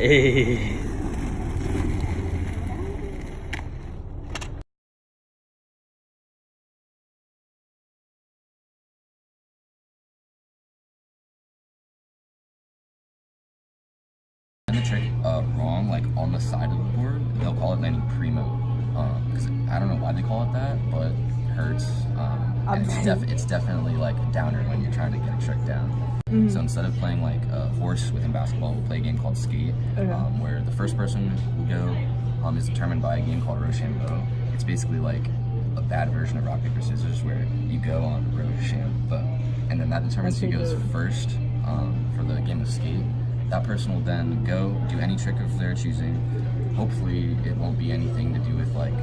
Hey. The trick wrong, like on the side of the board, they'll call it landing primo. Because I don't know why they call it that, but it hurts. And it's definitely like a downer when you're trying to get a trick down. So instead of playing like a horse within basketball, we'll play a game called skate, where the first person who go is determined by a game called Rochambeau. It's basically like a bad version of rock, paper, scissors, where you go on Rochambeau, and then that determines who goes first for the game of skate. That person will then go do any trick of their choosing. Hopefully it won't be anything to do with like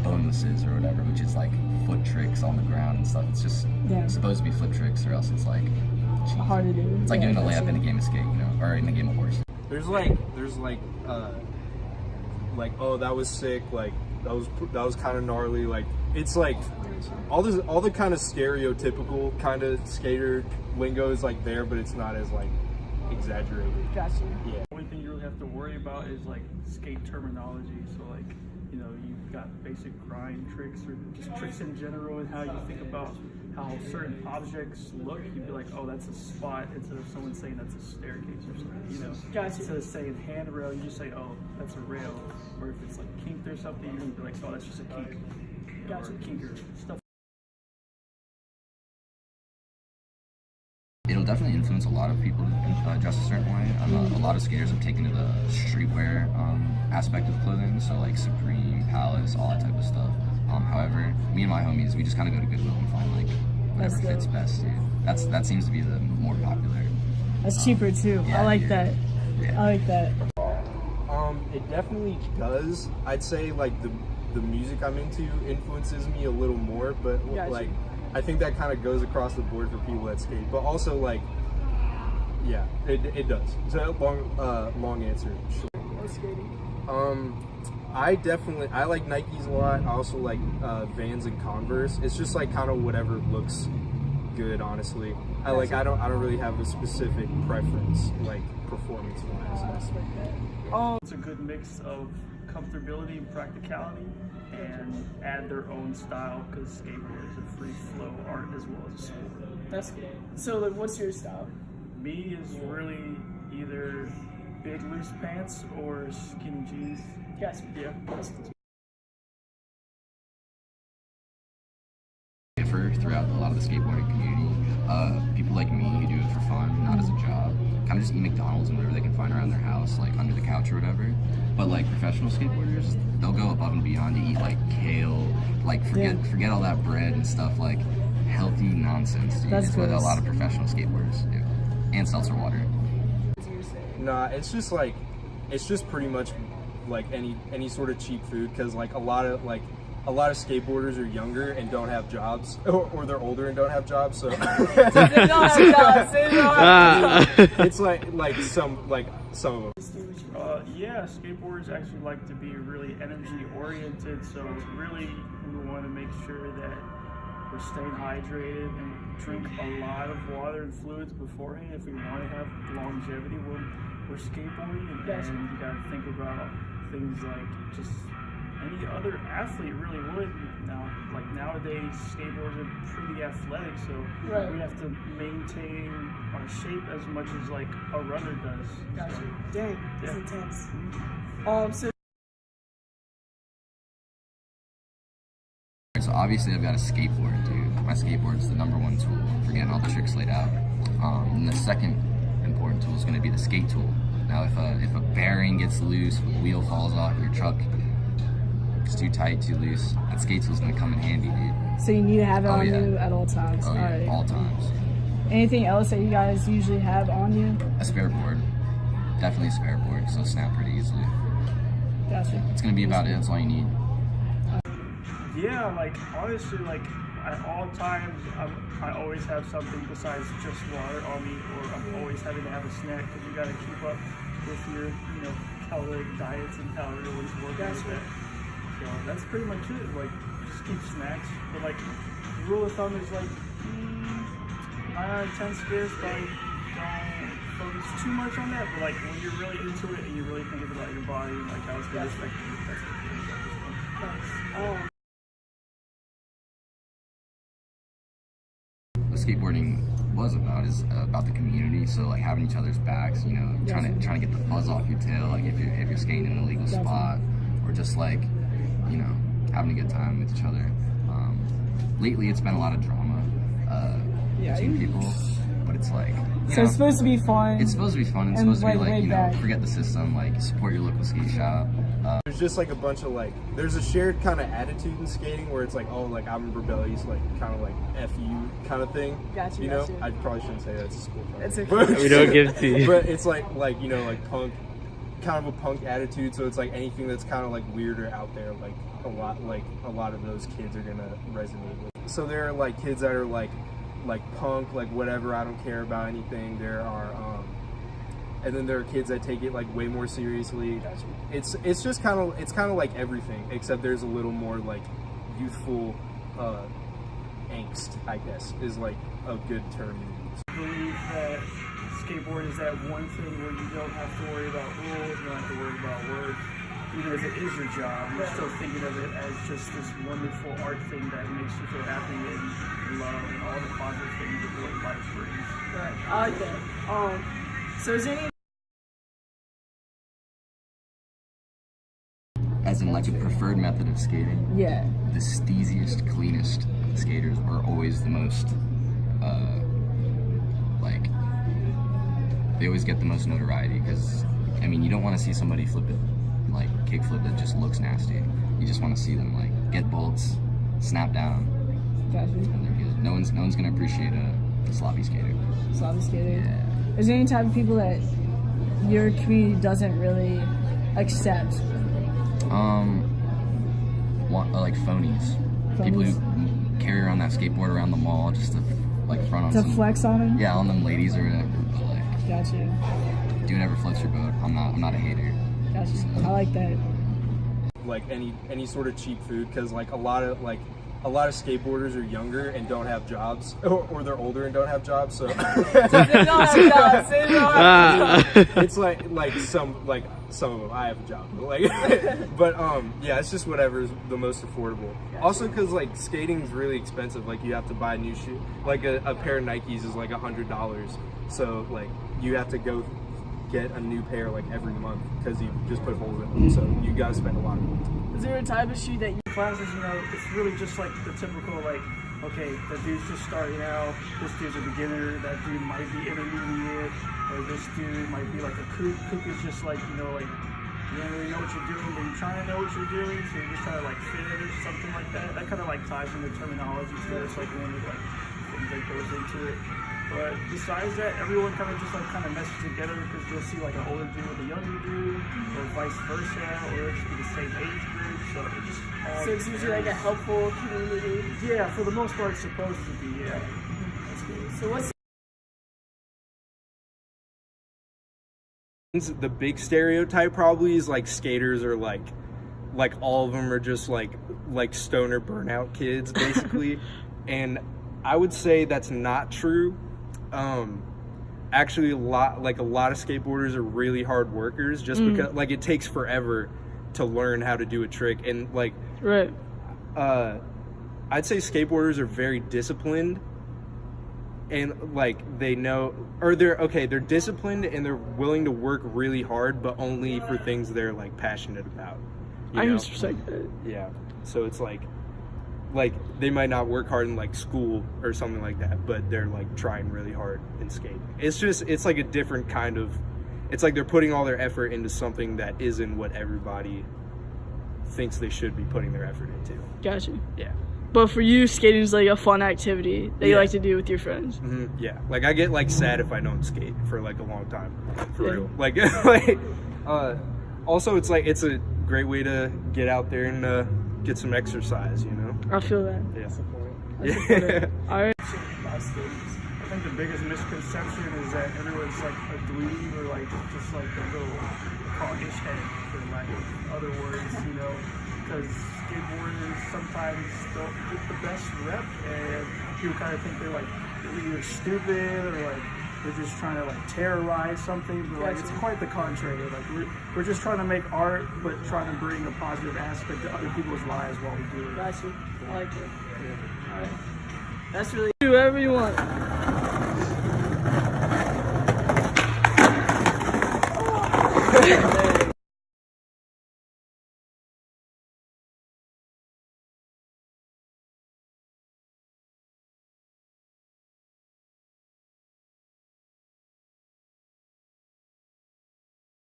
bonuses or whatever, which is like foot tricks on the ground and stuff. It's just supposed to be flip tricks, or else it's like cheesy. Hard to do. It's like doing a layup in a game of skate, you know, or in a game of horse. There's oh, that was sick, like that was kind of gnarly, like it's like all the kind of stereotypical kind of skater lingo is like there, but it's not as like exaggerated. Gotcha. Yeah. The only thing you really have to worry about is like skate terminology. So like, you know, you've got basic grind tricks or just tricks in general, and how you think about how certain objects look. You'd be like, oh, that's a spot, instead of someone saying that's a staircase or something, you know. Gotcha. Instead of saying handrail, you just say, oh, that's a rail. Or if it's like kinked or something, you're gonna be like, oh, that's just a kink. Gotcha. Or kinker, stuff. It'll definitely influence a lot of people to dress a certain way. A lot of skaters have taken to the streetwear aspect of clothing, so like Supreme, Palace, all that type of stuff. However, me and my homies, we just kind of go to Goodwill and find like whatever fits best, dude. That seems to be the more popular. That's cheaper too. Yeah, I like that. Yeah. I like that. It definitely does. I'd say like the music I'm into influences me a little more, but like I think that kind of goes across the board for people that skate. But also like, yeah, it does. So long answer. I like Nikes a lot. I also like Vans and Converse. It's just like kind of whatever looks good, honestly. I don't really have a specific preference, like performance wise. It's a good mix of comfortability and practicality, and add their own style, because skateboard is a free flow art as well as a sport. That's good. So like, what's your style? Me is really either big loose pants or skinny jeans. Yes. Yeah. Throughout a lot of the skateboarding community, people like me who do it for fun, not as a job, kind of just eat McDonald's and whatever they can find around their house, like under the couch or whatever. But like professional skateboarders, they'll go above and beyond to eat like kale, like forget all that bread and stuff, like healthy nonsense, dude. That's what a lot of professional skateboarders do. And seltzer water. Nah, it's just pretty much like any sort of cheap food, because like a lot of skateboarders are younger and don't have jobs, or they're older and don't have jobs, so it's like some of them. Yeah, skateboarders actually like to be really energy oriented, so really we want to make sure that we're staying hydrated and drink a lot of water and fluids beforehand if we want to have longevity when we're skateboarding. And you got to think about things like just any other athlete really would. Now, like nowadays, skateboarders are pretty athletic, so we have to maintain our shape as much as like a runner does. Gotcha. So, Dang, that's intense. So obviously I've got a skateboard, dude. My skateboard is the #1 tool for getting all the tricks laid out. And the second important tool is going to be the skate tool. Now, if a bearing gets loose, if a wheel falls off your truck, it's too tight, too loose, that skate tool is going to come in handy, dude. So you need to have it on you at all times. Oh yeah, all times. Anything else that you guys usually have on you? A spare board. Definitely a spare board, because it'll snap pretty easily. Gotcha. It's going to be about it. That's all you need. Yeah, like honestly, like at all times, I always have something besides just water on me, or I'm always having to have a snack, because you got to keep up with your, caloric diets and how everyone's working with that. So that's pretty much it. Like, just keep snacks. But like, the rule of thumb is like 9 out of 10 skaters probably don't focus too much on that, but like when you're really into it and you're really thinking about your body and like how it's gonna affect you, that's what skateboarding was about is about the community. So like having each other's backs, you know, trying to get the fuzz off your tail, like if you're skating in an illegal spot, or just like, you know, having a good time with each other. Lately, it's been a lot of drama between people, but it's like, so it's supposed to be fun. It's supposed to be fun. It's supposed to be like, you know, forget the system, like support your local skate shop. There's just like a bunch of like, there's a shared kind of attitude in skating where it's like, oh, like I'm rebellious, like kind of like F you kind of thing. Gotcha, you know, gotcha. I probably shouldn't say that. It's a school thing. It's okay. We don't give it to you. But it's like you know, like punk, kind of a punk attitude. So it's like anything that's kind of like weird or out there, like a lot of those kids are gonna resonate with. So there are like kids that are like punk, like whatever, I don't care about anything. There are and then there are kids that take it like way more seriously. It's just kind of like everything, except there's a little more like youthful angst, I guess, is like a good term to use. I believe that skateboard is that one thing where you don't have to worry about rules, you don't have to worry about work. Even if it is your job, you're still thinking of it as just this wonderful art thing that makes you feel happy and love and all the positive things that what life brings. Right. I like that. So is there any As in like a preferred method of skating, Yeah. the steeziest, cleanest skaters are always the most, like, they always get the most notoriety because, I mean, you don't want to see somebody flip it, like kick flip that just looks nasty. You just want to see them like get bolts, snap down, Gotcha. and they're good. No one's gonna appreciate a sloppy skater. Sloppy skater? Yeah. Is there any type of people that your community doesn't really accept? Like phonies. People who carry around that skateboard around the mall just to like front on To some, flex on them? yeah, on them ladies or whatever. But like, Gotcha. do whatever floats your boat. I'm not a hater. Gotcha. I like that. Like any sort of cheap food, because like a lot of skateboarders are younger and don't have jobs, or they're older and don't have jobs. So They don't have jobs. They don't have jobs. it's like some of them. I have a job, but yeah, it's just whatever's the most affordable. Gotcha. Also, because like skating is really expensive. Like you have to buy a new shoe. Like a pair of Nikes is like $100. So like you have to go get a new pair like every month because you just put holes in them. So you gotta spend a lot of money. Is there a type of shoe that you Classes, you know, it's really just like the typical like, okay, that dude's just starting out, this dude's a beginner, that dude might be intermediate, or this dude might be like a kook. Kook is just like, you know, like you don't really know what you're doing, but you're trying to know what you're doing, so you're just trying to like fit it or something like that. That kind of like ties in the terminology too. It's like one of the like things that goes into it. But besides that, everyone kind of meshes together because you'll see like an older dude with a younger dude, or vice versa, or it'll just be the same age group. So it just all So it's usually like a helpful community. yeah, for the most part, it's supposed to be. Yeah, That's cool. So what's The big stereotype probably is like skaters are like all of them are just like stoner burnout kids basically. And I would say that's not true. Actually a lot of skateboarders are really hard workers just because like it takes forever to learn how to do a trick, and like right? I'd say skateboarders are very disciplined, and like they know, or they're disciplined and they're willing to work really hard, but only for things they're like passionate about. I know? respect that. Yeah. So it's like they might not work hard in like school or something like that, but they're like trying really hard in skating. It's like a different kind of, it's like they're putting all their effort into something that isn't what everybody thinks they should be putting their effort into. Gotcha. Yeah. But for you, skating is like a fun activity that you like to do with your friends. Mm-hmm. Yeah. Like I get like sad if I don't skate for like a long time. For Yeah. real. Like also it's like it's a great way to get out there and get some exercise, you know? I feel that. Yeah. Yeah. All right. I think the biggest misconception is that everyone's like a dweeb or like just like a little hawkish head, for lack of other words, you know, because skateboarders sometimes don't get the best rep, and people kind of think they're like either stupid or like we're just trying to like terrorize something, but like it's quite the contrary. Like we're just trying to make art, but trying to bring a positive aspect to other people's lives while we do it. Got you. I like it. Yeah. All right. That's really do whatever you want. Oh.